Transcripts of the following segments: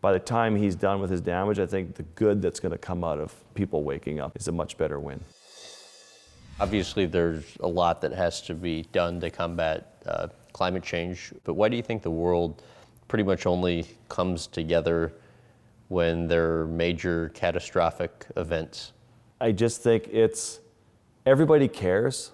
by the time he's done with his damage, I think the good that's going to come out of people waking up is a much better win. Obviously, there's a lot that has to be done to combat climate change, but why do you think the world pretty much only comes together when there are major catastrophic events? I just think everybody cares,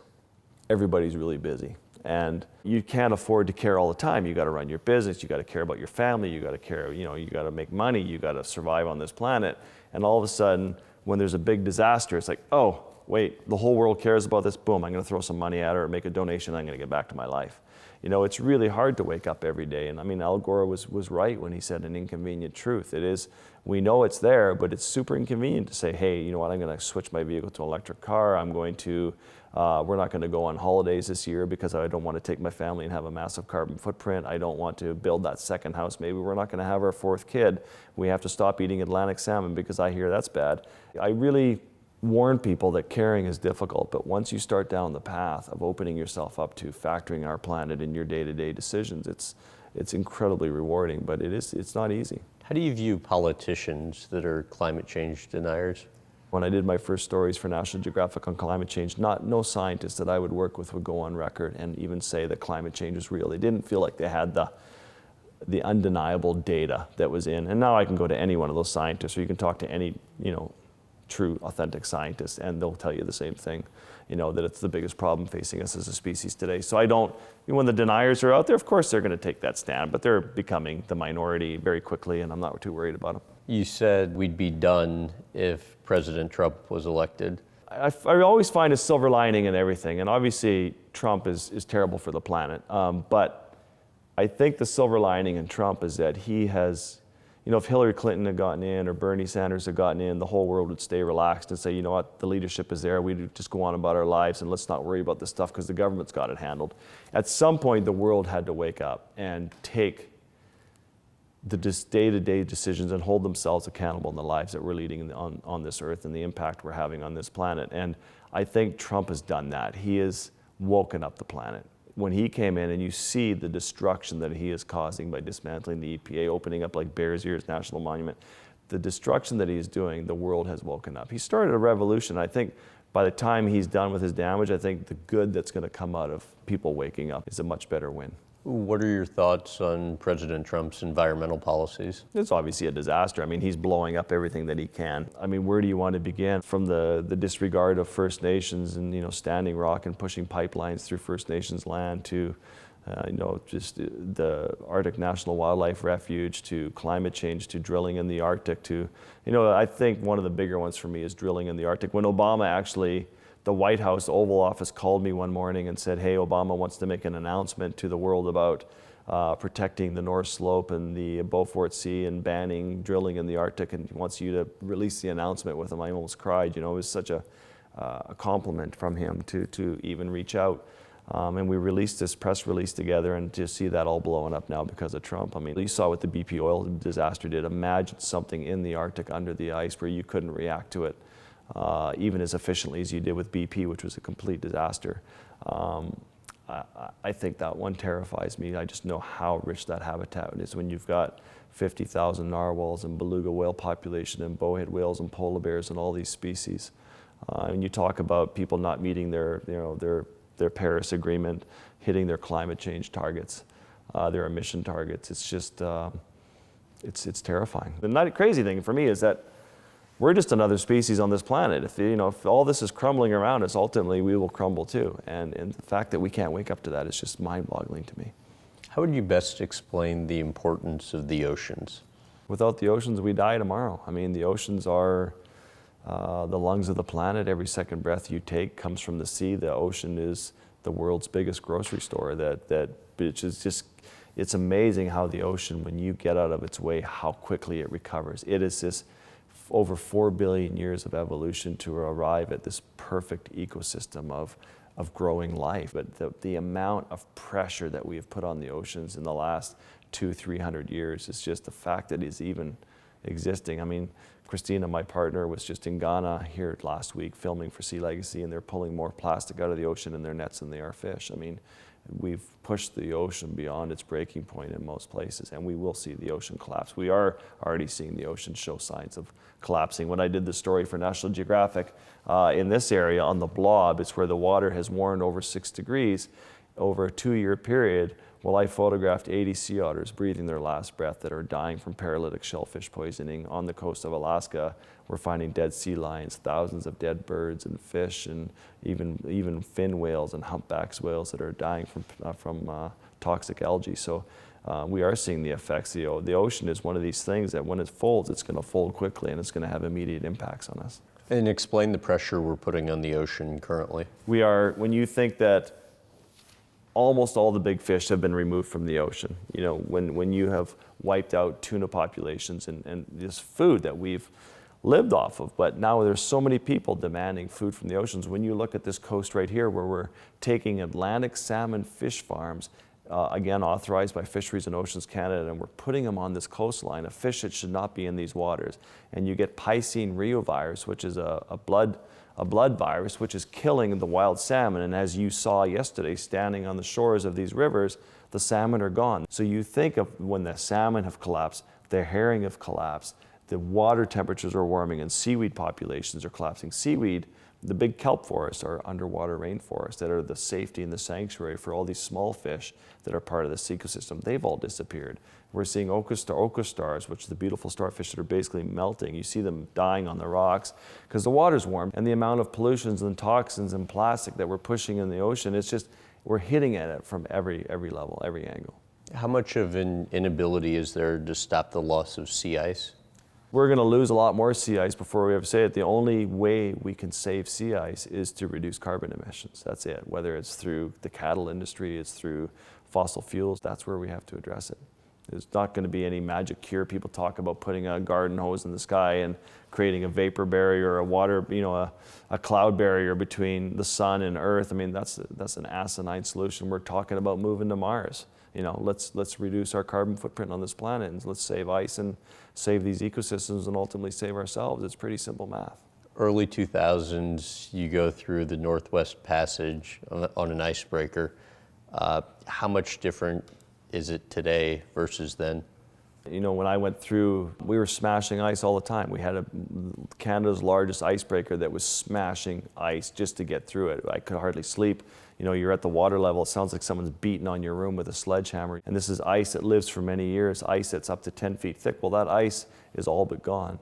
everybody's really busy. And you can't afford to care all the time. You got to run your business, you got to care about your family, you got to care, you got to make money, you got to survive on this planet. And all of a sudden, when there's a big disaster, it's like, oh, wait, the whole world cares about this, boom, I'm going to throw some money at her or make a donation, I'm going to get back to my life. It's really hard to wake up every day. And I mean, Al Gore was right when he said an inconvenient truth. It is, we know it's there, but it's super inconvenient to say, hey, you know what, I'm going to switch my vehicle to an electric car. I'm going to, we're not going to go on holidays this year because I don't want to take my family and have a massive carbon footprint. I don't want to build that second house. Maybe we're not going to have our fourth kid. We have to stop eating Atlantic salmon because I hear that's bad. I really warn people that caring is difficult, but once you start down the path of opening yourself up to factoring our planet in your day-to-day decisions, it's incredibly rewarding, but it's not easy. How do you view politicians that are climate change deniers? When I did my first stories for National Geographic on climate change, no scientist that I would work with would go on record and even say that climate change is real. They didn't feel like they had the undeniable data that was in. And now I can go to any one of those scientists, or you can talk to any, true, authentic scientists, and they'll tell you the same thing, that it's the biggest problem facing us as a species today. So when the deniers are out there, of course they're going to take that stand, but they're becoming the minority very quickly, and I'm not too worried about them. You said we'd be done if President Trump was elected. I always find a silver lining in everything, and obviously Trump is terrible for the planet, but I think the silver lining in Trump is that he has, if Hillary Clinton had gotten in or Bernie Sanders had gotten in, the whole world would stay relaxed and say, you know what, the leadership is there, we just go on about our lives and let's not worry about this stuff because the government's got it handled. At some point, the world had to wake up and take the day-to-day decisions and hold themselves accountable in the lives that we're leading on this earth and the impact we're having on this planet. And I think Trump has done that. He has woken up the planet. When he came in and you see the destruction that he is causing by dismantling the EPA, opening up like Bears Ears National Monument, the destruction that he's doing, the world has woken up. He started a revolution. I think by the time he's done with his damage, I think the good that's going to come out of people waking up is a much better win. What are your thoughts on President Trump's environmental policies? It's obviously a disaster. I mean, he's blowing up everything that he can. I mean, where do you want to begin? From the disregard of First Nations and, Standing Rock and pushing pipelines through First Nations land to, just the Arctic National Wildlife Refuge to climate change to drilling in the Arctic to, I think one of the bigger ones for me is drilling in the Arctic. When Obama actually, the White House Oval Office called me one morning and said, hey, Obama wants to make an announcement to the world about protecting the North Slope and the Beaufort Sea and banning drilling in the Arctic, and he wants you to release the announcement with him. I almost cried. It was such a compliment from him to even reach out. And we released this press release together, and to see that all blowing up now because of Trump. I mean, you saw what the BP oil disaster did. Imagine something in the Arctic under the ice where you couldn't react to it. Even as efficiently as you did with BP, which was a complete disaster. I think that one terrifies me. I just know how rich that habitat is when you've got 50,000 narwhals and beluga whale population and bowhead whales and polar bears and all these species. And you talk about people not meeting their Paris Agreement, hitting their climate change targets, their emission targets. It's just, it's terrifying. The crazy thing for me is that we're just another species on this planet. If all this is crumbling around us, ultimately we will crumble too. And the fact that we can't wake up to that is just mind-boggling to me. How would you best explain the importance of the oceans? Without the oceans, we die tomorrow. I mean, the oceans are the lungs of the planet. Every second breath you take comes from the sea. The ocean is the world's biggest grocery store. Which is just, it's amazing how the ocean, when you get out of its way, how quickly it recovers. It is this over 4 billion years of evolution to arrive at this perfect ecosystem of growing life. But the amount of pressure that we have put on the oceans in the last 200-300 years is just the fact that it's even existing. I mean, Christina, my partner, was just in Ghana here last week filming for Sea Legacy, and they're pulling more plastic out of the ocean in their nets than they are fish. I mean, we've pushed the ocean beyond its breaking point in most places, and we will see the ocean collapse. We are already seeing the ocean show signs of collapsing. When I did the story for National Geographic, in this area on the blob, it's where the water has warmed over 6 degrees over a 2-year period. Well, I photographed 80 sea otters breathing their last breath that are dying from paralytic shellfish poisoning on the coast of Alaska. We're finding dead sea lions, thousands of dead birds and fish, and even fin whales and humpback whales that are dying from toxic algae. So we are seeing the effects. The ocean is one of these things that when it folds, it's going to fold quickly, and it's going to have immediate impacts on us. And explain the pressure we're putting on the ocean currently. We are, when you think that almost all the big fish have been removed from the ocean. You know, when you have wiped out tuna populations and this food that we've lived off of, but now there's so many people demanding food from the oceans. When you look at this coast right here where we're taking Atlantic salmon fish farms, again authorized by Fisheries and Oceans Canada, and we're putting them on this coastline, a fish that should not be in these waters. And you get Piscine reovirus, which is a blood virus, which is killing the wild salmon. And as you saw yesterday, standing on the shores of these rivers, the salmon are gone. So you think of when the salmon have collapsed, the herring have collapsed, the water temperatures are warming, and seaweed populations are collapsing. Seaweed, the big kelp forests, are underwater rainforests that are the safety and the sanctuary for all these small fish that are part of this ecosystem. They've all disappeared. We're seeing ochre stars, which are the beautiful starfish that are basically melting. You see them dying on the rocks because the water's warm, and the amount of pollutions and toxins and plastic that we're pushing in the ocean, it's just, we're hitting at it from every level, every angle. How much of an inability is there to stop the loss of sea ice? We're going to lose a lot more sea ice before we ever say it. The only way we can save sea ice is to reduce carbon emissions. That's it. Whether it's through the cattle industry, it's through fossil fuels, that's where we have to address it. There's not going to be any magic cure. People talk about putting a garden hose in the sky and creating a vapor barrier, a water, a cloud barrier between the sun and Earth. I mean, that's an asinine solution. We're talking about moving to Mars. Let's reduce our carbon footprint on this planet, and let's save ice and save these ecosystems and ultimately save ourselves. It's pretty simple math. Early 2000s, you go through the Northwest Passage on an icebreaker. How much different is it today versus then? When I went through, we were smashing ice all the time. We had Canada's largest icebreaker that was smashing ice just to get through it. I could hardly sleep. You're at the water level. It sounds like someone's beating on your room with a sledgehammer. And this is ice that lives for many years, ice that's up to 10 feet thick. Well, that ice is all but gone.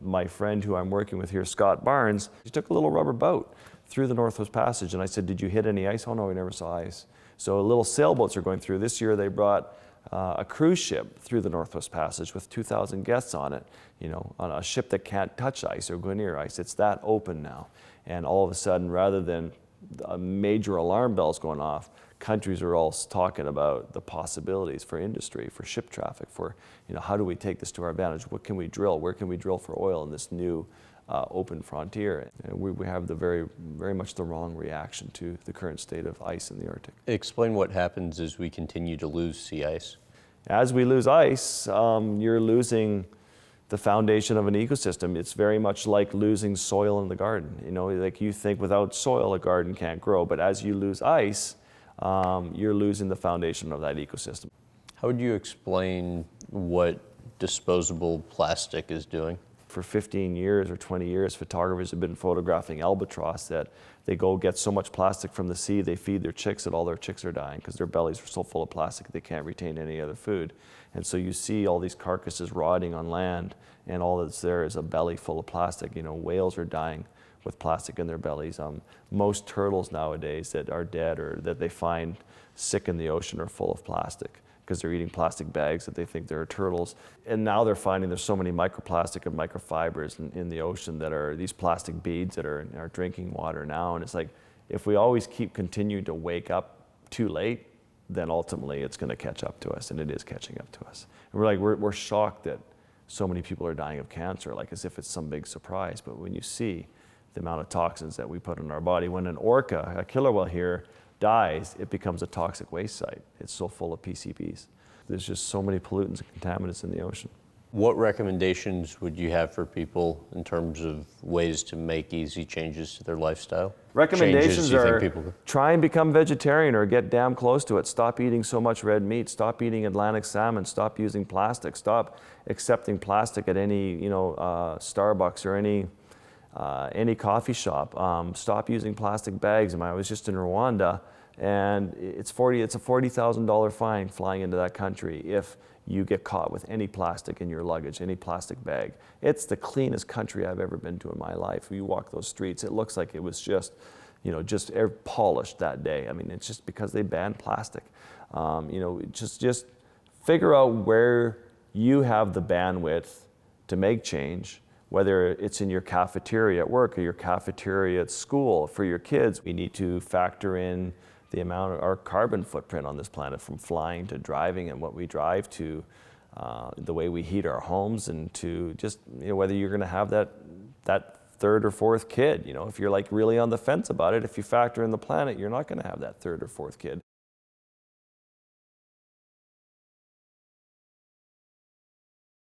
My friend who I'm working with here, Scott Barnes, he took a little rubber boat through the Northwest Passage. And I said, did you hit any ice? Oh, no, we never saw ice. So little sailboats are going through. This year they brought a cruise ship through the Northwest Passage with 2,000 guests on it, on a ship that can't touch ice or go near ice. It's that open now. And all of a sudden, rather than major alarm bells going off, countries are all talking about the possibilities for industry, for ship traffic, for, how do we take this to our advantage? What can we drill? Where can we drill for oil in this new open frontier? And we have the very much the wrong reaction to the current state of ice in the Arctic. Explain what happens as we continue to lose sea ice. As we lose ice, you're losing the foundation of an ecosystem. It's very much like losing soil in the garden. Like you think without soil, a garden can't grow, but as you lose ice, you're losing the foundation of that ecosystem. How would you explain what disposable plastic is doing? For 15 years or 20 years, photographers have been photographing albatross that they go get so much plastic from the sea, they feed their chicks that all their chicks are dying because their bellies are so full of plastic they can't retain any other food. And so you see all these carcasses rotting on land, and all that's there is a belly full of plastic. Whales are dying with plastic in their bellies. Most turtles nowadays that are dead or that they find sick in the ocean are full of plastic, because they're eating plastic bags that they think they're turtles. And now they're finding there's so many microplastic and microfibers in the ocean that are these plastic beads that are in our drinking water now. And it's like, if we always continue to wake up too late, then ultimately it's going to catch up to us, and it is catching up to us. And we're shocked that so many people are dying of cancer, like as if it's some big surprise. But when you see the amount of toxins that we put in our body, when an orca, a killer whale here, dies, it becomes a toxic waste site. It's so full of PCBs. There's just so many pollutants and contaminants in the ocean. What recommendations would you have for people in terms of ways to make easy changes to their lifestyle? Recommendations Changes you think are people could- try and become vegetarian or get damn close to it. Stop eating so much red meat. Stop eating Atlantic salmon. Stop using plastic. Stop accepting plastic at any Starbucks or any coffee shop. Stop using plastic bags. I was just in Rwanda, and it's a $40,000 fine flying into that country if you get caught with any plastic in your luggage, any plastic bag. It's the cleanest country I've ever been to in my life. You walk those streets, it looks like it was just polished that day. I mean, it's just because they banned plastic. Just figure out where you have the bandwidth to make change, whether it's in your cafeteria at work or your cafeteria at school for your kids. We need to factor in the amount of our carbon footprint on this planet, from flying to driving and what we drive to the way we heat our homes, and to just whether you're going to have that third or fourth kid. If you're like really on the fence about it, if you factor in the planet, you're not going to have that third or fourth kid.